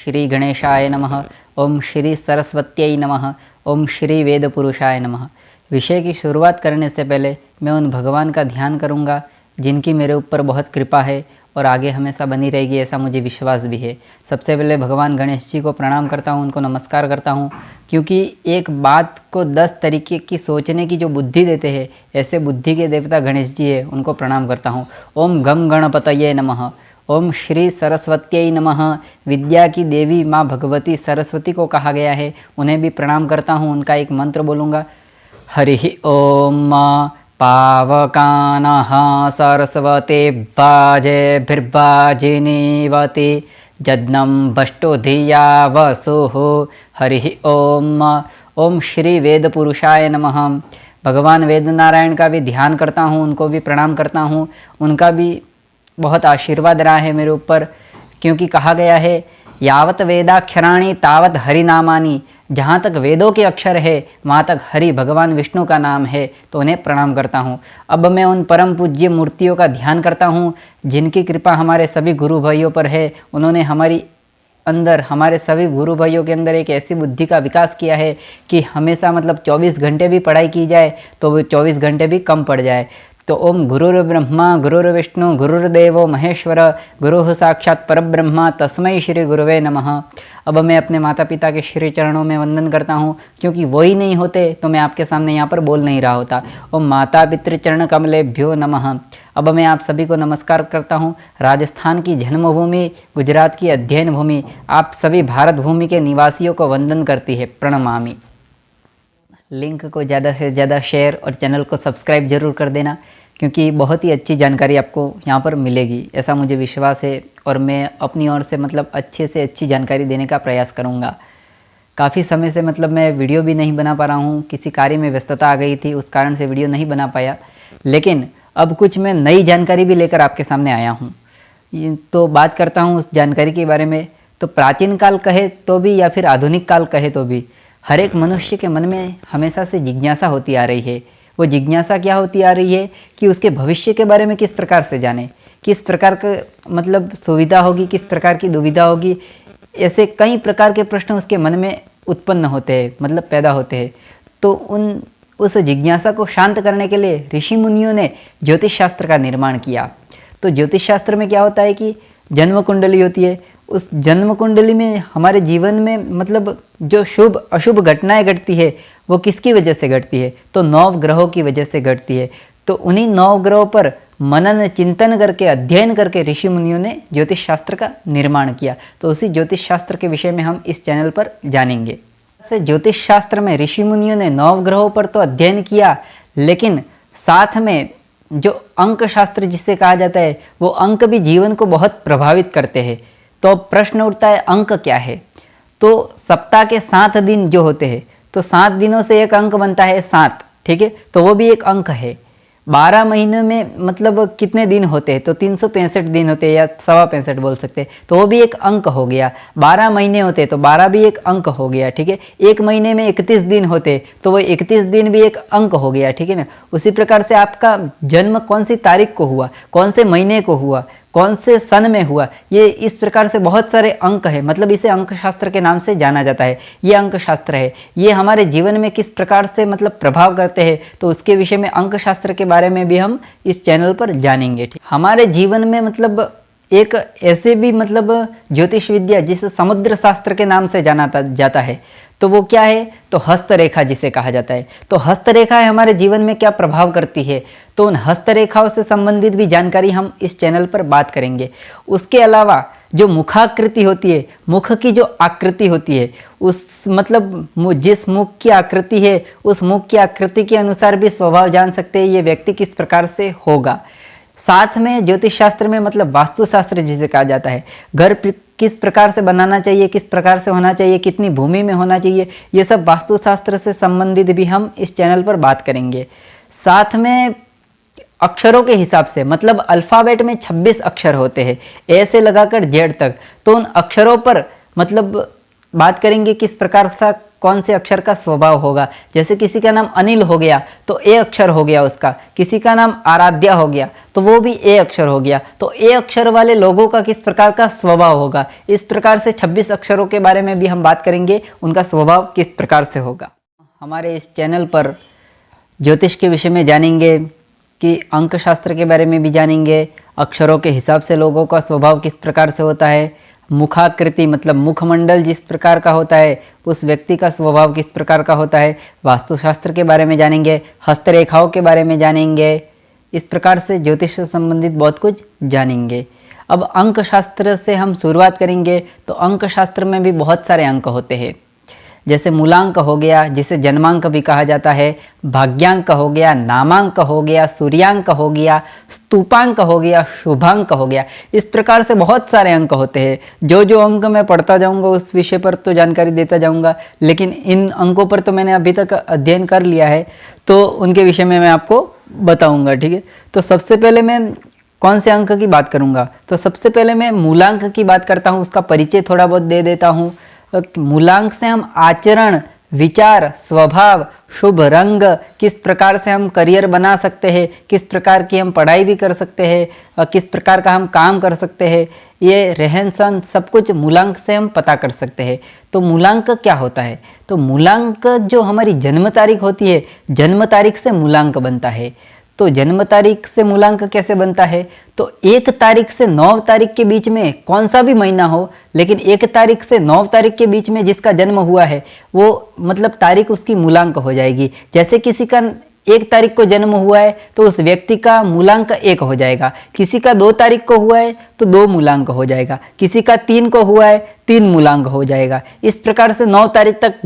श्री गणेशाय नमः। ओम श्री सरस्वत्यै नमः। ओम श्री वेद पुरुषाय नमः। विषय की शुरुआत करने से पहले मैं उन भगवान का ध्यान करूंगा जिनकी मेरे ऊपर बहुत कृपा है और आगे हमेशा बनी रहेगी, ऐसा मुझे विश्वास भी है। सबसे पहले भगवान गणेश जी को प्रणाम करता हूँ, उनको नमस्कार करता हूँ, क्योंकि एक बात को 10 तरीके की सोचने की जो बुद्धि देते हैं, ऐसे बुद्धि के देवता गणेश जी है, उनको प्रणाम करता हूँ। ओम गम गणपतये नमः। ओम श्री सरस्वत्यै नमः। विद्या की देवी माँ भगवती सरस्वती को कहा गया है, उन्हें भी प्रणाम करता हूँ। उनका एक मंत्र बोलूँगा। हरि ओम पावकानः सरस्वते बाजेभिर्बाजिनीवती जज्ञं बष्टो धिया वसुः। हरि ओम। ओम श्री वेद पुरुषाय नमः। भगवान वेद नारायण का भी ध्यान करता हूँ, उनको भी प्रणाम करता हूँ। उनका भी बहुत आशीर्वाद रहा है मेरे ऊपर, क्योंकि कहा गया है यावत वेदाक्षराणि तावत हरि नामानि। जहाँ तक वेदों के अक्षर है वहाँ तक हरि भगवान विष्णु का नाम है, तो उन्हें प्रणाम करता हूँ। अब मैं उन परम पूज्य मूर्तियों का ध्यान करता हूँ जिनकी कृपा हमारे सभी गुरु भाइयों पर है। उन्होंने हमारे सभी गुरु भाइयों के अंदर एक ऐसी बुद्धि का विकास किया है कि हमेशा 24 घंटे भी पढ़ाई की जाए तो वो 24 घंटे भी कम पड़ जाए। तो ओम गुरुर्ब्रह्मा गुरुर्विष्णु गुरुर्देवो महेश्वर गुरुः साक्षात् परब्रह्मा तस्मै श्री गुरुवे नमः। अब मैं अपने माता पिता के श्री चरणों में वंदन करता हूँ, क्योंकि वो ही नहीं होते तो मैं आपके सामने यहाँ पर बोल नहीं रहा होता। ओम माता पितृ चरण कमलेभ्यो नमः। अब मैं आप सभी को नमस्कार करता हूँ। राजस्थान की जन्मभूमि, गुजरात की अध्ययन भूमि, आप सभी भारत भूमि के निवासियों को वंदन करती है, प्रणमामि। लिंक को ज़्यादा से ज़्यादा शेयर और चैनल को सब्सक्राइब जरूर कर देना, क्योंकि बहुत ही अच्छी जानकारी आपको यहाँ पर मिलेगी, ऐसा मुझे विश्वास है। और मैं अपनी ओर से अच्छे से अच्छी जानकारी देने का प्रयास करूँगा। काफ़ी समय से मैं वीडियो भी नहीं बना पा रहा हूँ, किसी कार्य में व्यस्तता आ गई थी, उस कारण से वीडियो नहीं बना पाया। लेकिन अब कुछ मैं नई जानकारी भी लेकर आपके सामने आया हूँ। तो बात करता हूँ उस जानकारी के बारे में। तो प्राचीन काल कहे तो भी या फिर आधुनिक काल कहे तो भी हर एक मनुष्य के मन में हमेशा से जिज्ञासा होती आ रही है। वो जिज्ञासा क्या होती आ रही है कि उसके भविष्य के बारे में किस प्रकार से जाने, किस प्रकार का सुविधा होगी, किस प्रकार की दुविधा होगी। ऐसे कई प्रकार के प्रश्न उसके मन में उत्पन्न होते हैं, पैदा होते हैं। तो उस जिज्ञासा को शांत करने के लिए ऋषि मुनियों ने ज्योतिष शास्त्र का निर्माण किया। तो ज्योतिष शास्त्र में क्या होता है कि जन्म कुंडली होती है। उस जन्म कुंडली में हमारे जीवन में जो शुभ अशुभ घटनाएं घटती है वो किसकी वजह से घटती है, तो 9 ग्रहों की वजह से घटती है। तो उन्हीं 9 ग्रहों पर मनन चिंतन करके, अध्ययन करके ऋषि मुनियों ने ज्योतिष शास्त्र का निर्माण किया। तो उसी ज्योतिष शास्त्र के विषय में हम इस चैनल पर जानेंगे। ज्योतिष शास्त्र में ऋषि मुनियों ने 9 ग्रहों पर तो अध्ययन किया, लेकिन साथ में जो अंक शास्त्र जिसे कहा जाता है, वो अंक भी जीवन को बहुत प्रभावित करते हैं। तो प्रश्न उठता है, अंक क्या है? तो सप्ताह के 7 दिन जो होते हैं, तो 7 दिनों से एक अंक बनता है 7, ठीक है। तो वो भी एक अंक है। 12 महीने में कितने दिन होते हैं, तो 365 दिन होते हैं, या 65 बोल सकते हैं, तो वो भी एक अंक हो गया। 12 महीने होते हैं तो 12 भी एक अंक हो गया, ठीक है। एक महीने में 31 दिन होते हैं तो वो 31 दिन भी एक अंक हो गया, ठीक है ना। उसी प्रकार से आपका जन्म कौन सी तारीख को हुआ, कौन से महीने को हुआ, कौन से सन में हुआ, ये इस प्रकार से बहुत सारे अंक है। इसे अंक शास्त्र के नाम से जाना जाता है। ये अंक शास्त्र है, ये हमारे जीवन में किस प्रकार से प्रभाव करते हैं, तो उसके विषय में अंक शास्त्र के बारे में भी हम इस चैनल पर जानेंगे। हमारे जीवन में एक ऐसे भी ज्योतिष विद्या जिसे समुद्र शास्त्र के नाम से जाना जाता है, तो वो क्या है, तो हस्तरेखा जिसे कहा जाता है। तो हस्तरेखाएं हमारे जीवन में क्या प्रभाव करती है, तो उन हस्तरेखाओं से संबंधित भी जानकारी हम इस चैनल पर बात करेंगे। उसके अलावा जो मुखाकृति होती है, मुख की जो आकृति होती है, उस जिस मुख की आकृति है, उस मुख की आकृति के अनुसार भी स्वभाव जान सकते हैं ये व्यक्ति किस प्रकार से होगा। साथ में ज्योतिष शास्त्र में वास्तु शास्त्र जिसे कहा जाता है, घर किस प्रकार से बनाना चाहिए, किस प्रकार से होना चाहिए, कितनी भूमि में होना चाहिए, ये सब वास्तुशास्त्र से संबंधित भी हम इस चैनल पर बात करेंगे। साथ में अक्षरों के हिसाब से अल्फ़ाबेट में 26 अक्षर होते हैं, ए से लगाकर जेड तक। तो उन अक्षरों पर बात करेंगे किस प्रकार कौन से अक्षर का स्वभाव होगा। जैसे किसी का नाम अनिल हो गया तो ए अक्षर हो गया उसका, किसी का नाम आराध्या हो गया तो वो भी ए अक्षर हो गया। तो ए अक्षर वाले लोगों का किस प्रकार का स्वभाव होगा। इस प्रकार से 26 अक्षरों के बारे में भी हम बात करेंगे, उनका स्वभाव किस प्रकार से होगा। हमारे इस चैनल पर ज्योतिष के विषय में जानेंगे कि अंक शास्त्र के बारे में भी जानेंगे, अक्षरों के हिसाब से लोगों का स्वभाव किस प्रकार से होता है, मुखाकृति मतलब मुखमंडल जिस प्रकार का होता है उस व्यक्ति का स्वभाव किस प्रकार का होता है, वास्तुशास्त्र के बारे में जानेंगे, हस्तरेखाओं के बारे में जानेंगे। इस प्रकार से ज्योतिष से संबंधित बहुत कुछ जानेंगे। अब अंक शास्त्र से हम शुरुआत करेंगे। तो अंक शास्त्र में भी बहुत सारे अंक होते हैं। जैसे मूलांक हो गया, जिसे जन्मांक भी कहा जाता है, भाग्यांक हो गया, नामांक हो गया, सूर्यांक हो गया, स्तूपांक हो गया, शुभांक हो गया। इस प्रकार से बहुत सारे अंक होते हैं। जो जो अंक मैं पढ़ता जाऊंगा उस विषय पर तो जानकारी देता जाऊंगा, लेकिन इन अंकों पर तो मैंने अभी तक अध्ययन कर लिया है, तो उनके विषय में मैं आपको बताऊंगा। ठीक है, तो सबसे पहले मैं कौन से अंक की बात करूंगा। तो सबसे पहले मैं मूलांक की बात करता हूँ, उसका परिचय थोड़ा बहुत दे देता हूँ। मूलांक से हम आचरण, विचार, स्वभाव, शुभ रंग, किस प्रकार से हम करियर बना सकते हैं, किस प्रकार की हम पढ़ाई भी कर सकते हैं, किस प्रकार का हम काम कर सकते हैं, ये रहन सहन सब कुछ मूलांक से हम पता कर सकते हैं। तो मूलांक क्या होता है। तो मूलांक जो हमारी जन्म तारीख होती है, जन्म तारीख से मूलांक बनता है। तो जन्म तारीख से मूलांक कैसे बनता है। तो 1 तारीख से 9 तारीख के बीच में कौन सा भी महीना हो, लेकिन 1 तारीख से 9 तारीख के बीच में जिसका जन्म हुआ है वो मतलब तारीख उसकी मूलांक हो जाएगी। जैसे किसी का 1 तारीख को जन्म हुआ है तो उस व्यक्ति का मूलांक 1 हो जाएगा, किसी का 2 तारीख को हुआ है तो 2 मूलांक हो जाएगा, किसी का 3 को हुआ है 3 मूलांक हो जाएगा। इस प्रकार से 9 तारीख तक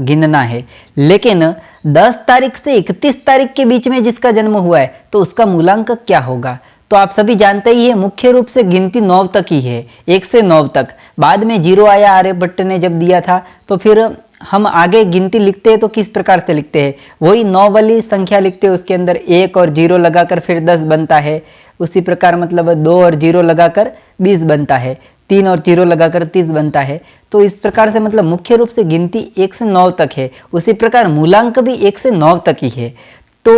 गिनना है। लेकिन 10 तारीख से 31 तारीख के बीच में जिसका जन्म हुआ है तो उसका मूलांक क्या होगा। तो आप सभी जानते ही है, मुख्य रूप से गिनती 9 तक ही है, 1 से 9 तक। बाद में 0 आया, आर्यभट्ट ने जब दिया था, तो फिर हम आगे गिनती लिखते हैं तो किस प्रकार से लिखते हैं, वही 9 वाली संख्या लिखते हैं, उसके अंदर 1 और 0 लगाकर फिर 10 बनता है। उसी प्रकार मतलब 2 और 0 लगाकर 20 बनता है, 3 और 0 लगाकर 30 बनता है। तो इस प्रकार से मतलब मुख्य रूप से गिनती 1 से 9 तक है। उसी प्रकार मूलांक भी 1 से 9 तक ही है। तो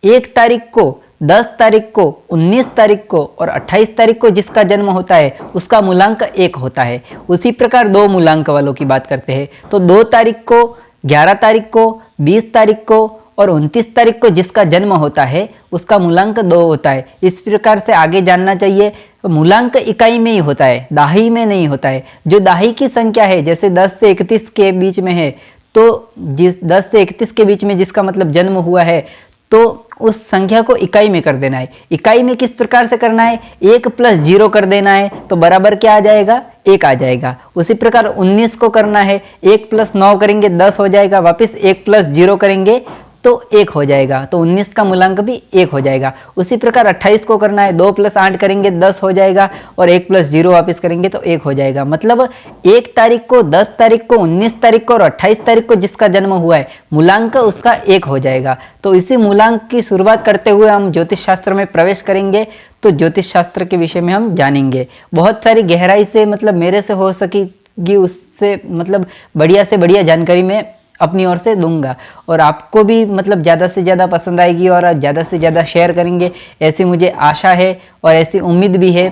1 तारीख को, 10 तारीख को, 19 तारीख को और 28 तारीख को जिसका जन्म होता है उसका मूलांक 1 होता है। उसी प्रकार 2 मूलांक वालों की बात करते हैं तो 2 तारीख को, 11 तारीख को, 20 तारीख को और 29 तारीख को जिसका जन्म होता है उसका मूलांक 2 होता है। इस प्रकार से आगे जानना चाहिए। मूलांक इकाई में ही होता है, दाही में नहीं होता है। जो दाही की संख्या है, जैसे 10 से 31 के बीच में है, तो जिस 10 से 31 के बीच में जिसका मतलब जन्म हुआ है तो उस संख्या को इकाई में कर देना है। इकाई में किस प्रकार से करना है, 1 + 0 कर देना है तो बराबर क्या आ जाएगा, 1 आ जाएगा। उसी प्रकार 19 को करना है, 1 + 9 करेंगे 10 हो जाएगा, वापस 1 + 0 करेंगे तो 1 हो जाएगा, तो 19 का मूलांक भी 1 हो जाएगा। उसी प्रकार 28 को करना है, 2 + 8 करेंगे 10 हो जाएगा और 1 + 0 वापस करेंगे तो 1 हो जाएगा। मतलब 1 तारीख को, 10 तारीख को, 19 तारीख को और 28 तारीख को जिसका जन्म हुआ है मूलांक उसका 1 हो जाएगा। तो इसी मूलांक की शुरुआत करते हुए हम ज्योतिष शास्त्र में प्रवेश करेंगे। तो ज्योतिष शास्त्र के विषय में हम जानेंगे, बहुत सारी गहराई से मतलब मेरे से हो सकेगी उससे मतलब बढ़िया से बढ़िया जानकारी मैं अपनी ओर से दूंगा और आपको भी मतलब ज़्यादा से ज़्यादा पसंद आएगी और ज़्यादा से ज़्यादा शेयर करेंगे, ऐसी मुझे आशा है और ऐसी उम्मीद भी है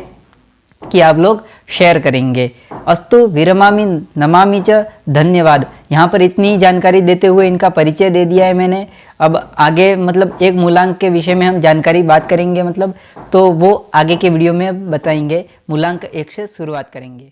कि आप लोग शेयर करेंगे। अस्तु विरमामि नमामि च। धन्यवाद। यहाँ पर इतनी जानकारी देते हुए इनका परिचय दे दिया है मैंने। अब आगे मतलब एक मूलांक के विषय में हम जानकारी बात करेंगे, मतलब तो वो आगे के वीडियो में बताएंगे। मूलांक 1 से शुरुआत करेंगे।